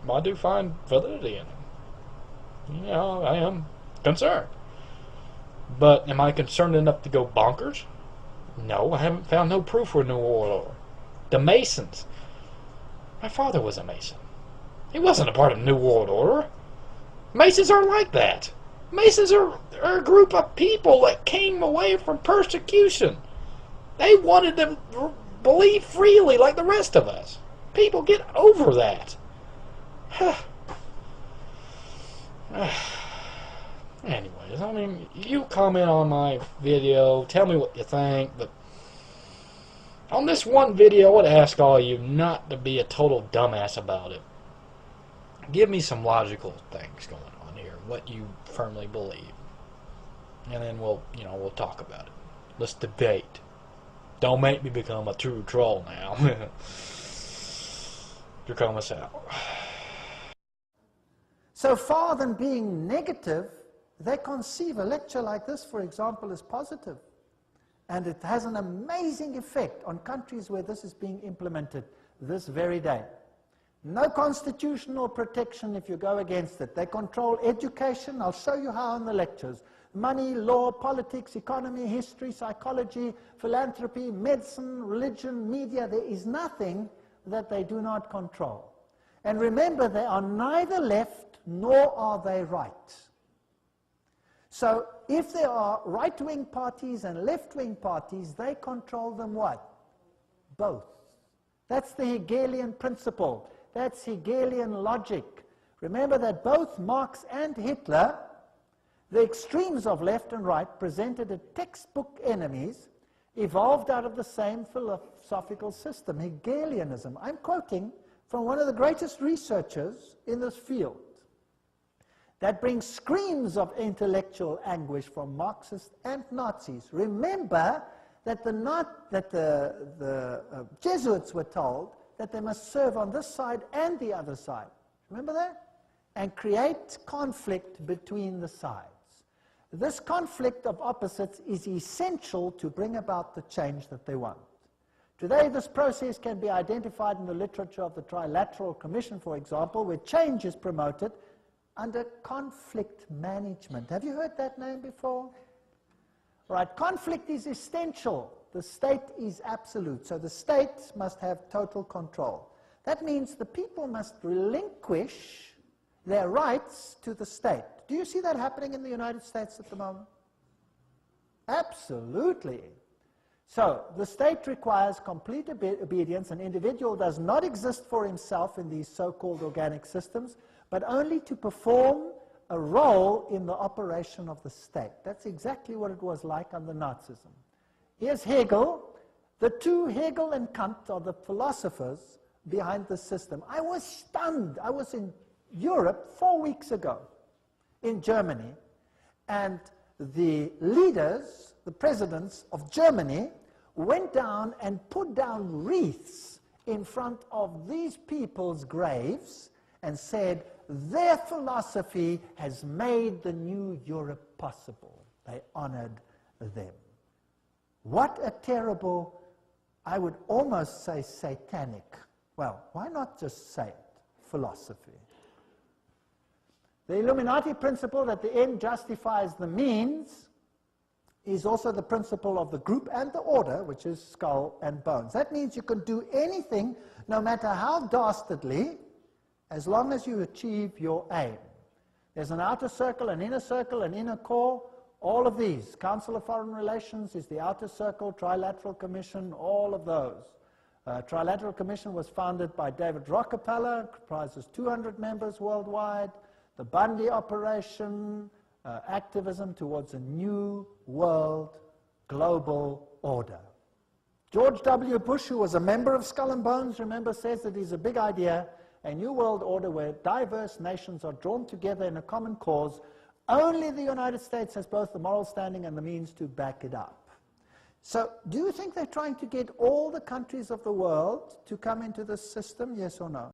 I do find validity in it. You know, I am concerned. But am I concerned enough to go bonkers? No, I haven't found no proof for a New World Order. The Masons. My father was a Mason. He wasn't a part of the New World Order. Masons are like that. Masons are a group of people that came away from persecution. They wanted to believe freely like the rest of us. People, get over that. Anyways, I mean, you comment on my video, tell me what you think, but on this one video, I would ask all of you not to be a total dumbass about it. Give me some logical things going on here, what you firmly believe. And then we'll talk about it. Let's debate. Don't make me become a true troll now. Drakomis out. So far than being negative, they conceive a lecture like this, for example, as positive. And it has an amazing effect on countries where this is being implemented this very day. No constitutional protection if you go against it. They control education. I'll show you how in the lectures. Money, law, politics, economy, history, psychology, philanthropy, medicine, religion, media. There is nothing that they do not control. And remember, they are neither left nor are they right. So if there are right-wing parties and left-wing parties, they control them what? Both. That's the Hegelian principle. That's Hegelian logic. Remember that both Marx and Hitler, the extremes of left and right, presented as textbook enemies, evolved out of the same philosophical system, Hegelianism. I'm quoting from one of the greatest researchers in this field. That brings screams of intellectual anguish from Marxists and Nazis. Remember that the Jesuits were told that they must serve on this side and the other side. Remember that? And create conflict between the sides. This conflict of opposites is essential to bring about the change that they want. Today, this process can be identified in the literature of the Trilateral Commission, for example, where change is promoted under conflict management. Have you heard that name before? Right, conflict is essential. The state is absolute. So the state must have total control. That means the people must relinquish their rights to the state. Do you see that happening in the United States at the moment? Absolutely. So the state requires complete obedience. An individual does not exist for himself in these so-called organic systems, but only to perform a role in the operation of the state. That's exactly what it was like under Nazism. Here's Hegel. The two, Hegel and Kant, are the philosophers behind the system. I was stunned. I was in Europe 4 weeks ago, in Germany, and the leaders, the presidents of Germany, went down and put down wreaths in front of these people's graves and said, their philosophy has made the new Europe possible. They honored them. What a terrible, I would almost say satanic, well, why not just say it, philosophy. The Illuminati principle that the end justifies the means is also the principle of the group and the order, which is skull and bones. That means you can do anything, no matter how dastardly, as long as you achieve your aim. There's an outer circle, an inner core, all of these. Council of Foreign Relations is the outer circle, Trilateral Commission, all of those. Trilateral Commission was founded by David Rockefeller, comprises 200 members worldwide. The Bundy operation, activism towards a new world global order. George W. Bush, who was a member of Skull and Bones, remember, says that it's a big idea, a new world order where diverse nations are drawn together in a common cause. Only the United States has both the moral standing and the means to back it up. So, do you think they're trying to get all the countries of the world to come into this system, yes or no?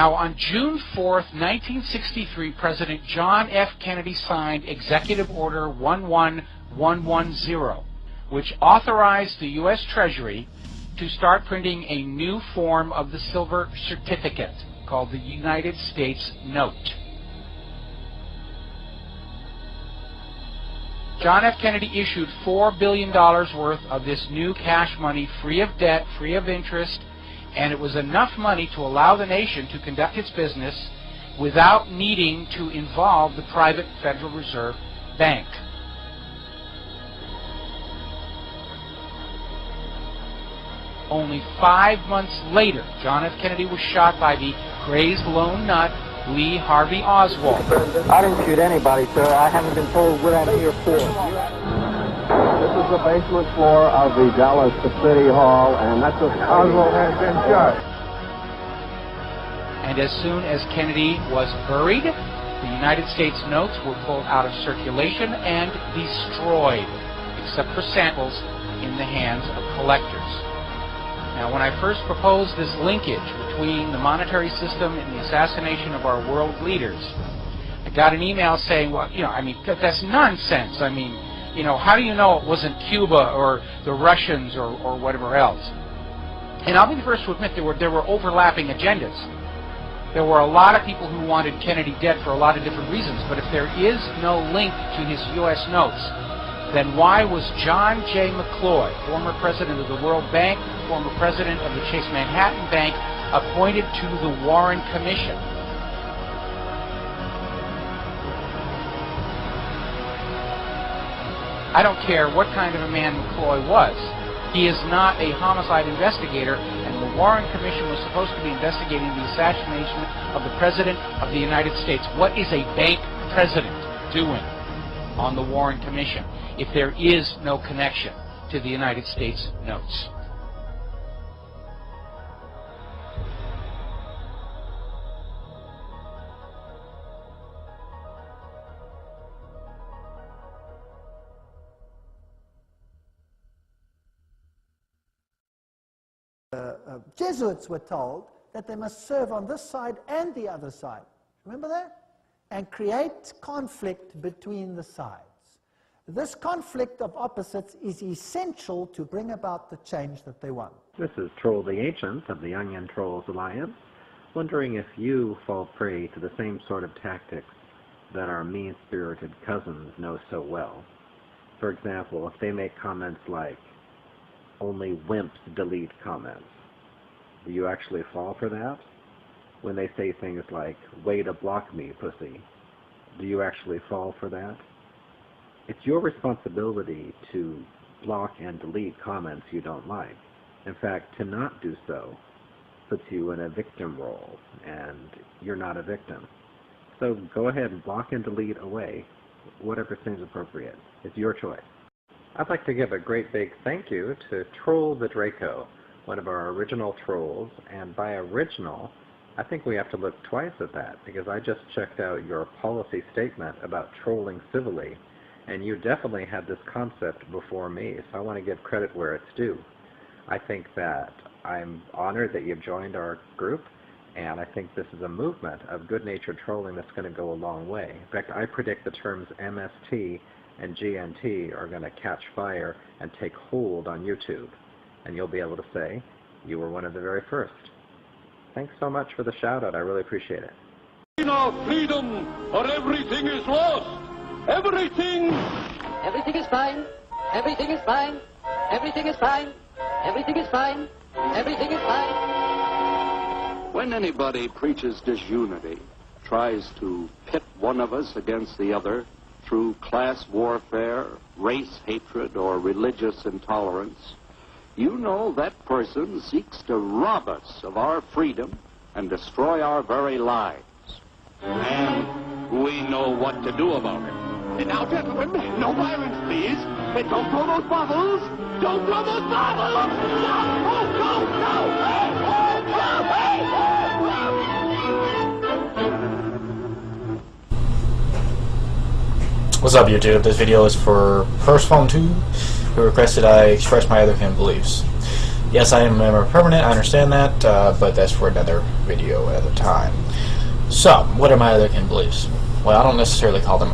Now, on June 4th, 1963, President John F. Kennedy signed Executive Order 11110, which authorized the U.S. Treasury to start printing a new form of the silver certificate called the United States Note. John F. Kennedy issued $4 billion worth of this new cash money, free of debt, free of interest, and it was enough money to allow the nation to conduct its business without needing to involve the private Federal Reserve Bank. Only 5 months later, John F. Kennedy was shot by the crazed lone nut, Lee Harvey Oswald. I didn't shoot anybody, sir. I haven't been told what I'm here for. This is the basement floor of the Dallas City Hall, and that's where Oswald has been shot. And as soon as Kennedy was buried, the United States notes were pulled out of circulation and destroyed, except for samples in the hands of collectors. Now, when I first proposed this linkage between the monetary system and the assassination of our world leaders, I got an email saying, well, that's nonsense. How do you know it wasn't Cuba or the Russians or whatever else? And I'll be the first to admit there were overlapping agendas. There were a lot of people who wanted Kennedy dead for a lot of different reasons, but if there is no link to his U.S. notes, then why was John J. McCloy, former president of the World Bank, former president of the Chase Manhattan Bank, appointed to the Warren Commission? I don't care what kind of a man McCloy was. He is not a homicide investigator, and the Warren Commission was supposed to be investigating the assassination of the President of the United States. What is a bank president doing on the Warren Commission if there is no connection to the United States notes? Jesuits were told that they must serve on this side and the other side. Remember that? And create conflict between the sides. This conflict of opposites is essential to bring about the change that they want. This is Troll the Ancient of the Onion Trolls Alliance, wondering if you fall prey to the same sort of tactics that our mean-spirited cousins know so well. For example, if they make comments like, "Only wimps delete comments," do you actually fall for that? When they say things like, "Way to block me, pussy," do you actually fall for that? It's your responsibility to block and delete comments you don't like. In fact, to not do so puts you in a victim role, and you're not a victim. So go ahead and block and delete away whatever seems appropriate. It's your choice. I'd like to give a great big thank you to Troll the Draco, one of our original trolls, and by original, I think we have to look twice at that, because I just checked out your policy statement about trolling civilly, and you definitely had this concept before me, so I want to give credit where it's due. I think that I'm honored that you've joined our group, and I think this is a movement of good-natured trolling that's going to go a long way. In fact, I predict the terms MST and GNT are going to catch fire and take hold on YouTube, and you'll be able to say you were one of the very first. Thanks so much for the shout-out. I really appreciate it. In our freedom, or everything is lost. Everything. Everything is fine. Everything is fine. Everything is fine. Everything is fine. Everything is fine. When anybody preaches disunity, tries to pit one of us against the other through class warfare, race hatred, or religious intolerance, you know that person seeks to rob us of our freedom and destroy our very lives. And we know what to do about it. And now, gentlemen, no violence, please. And don't throw those bottles. Don't throw those bottles. No! Oh, no! No! Hey! Oh, no! Hey! What's up, YouTube? This video is for First Phone 2, who requested I express my other kin beliefs. Yes, I am a member of Permanent, I understand that, but that's for another video at a time. So, what are my other kin beliefs? Well, I don't necessarily call them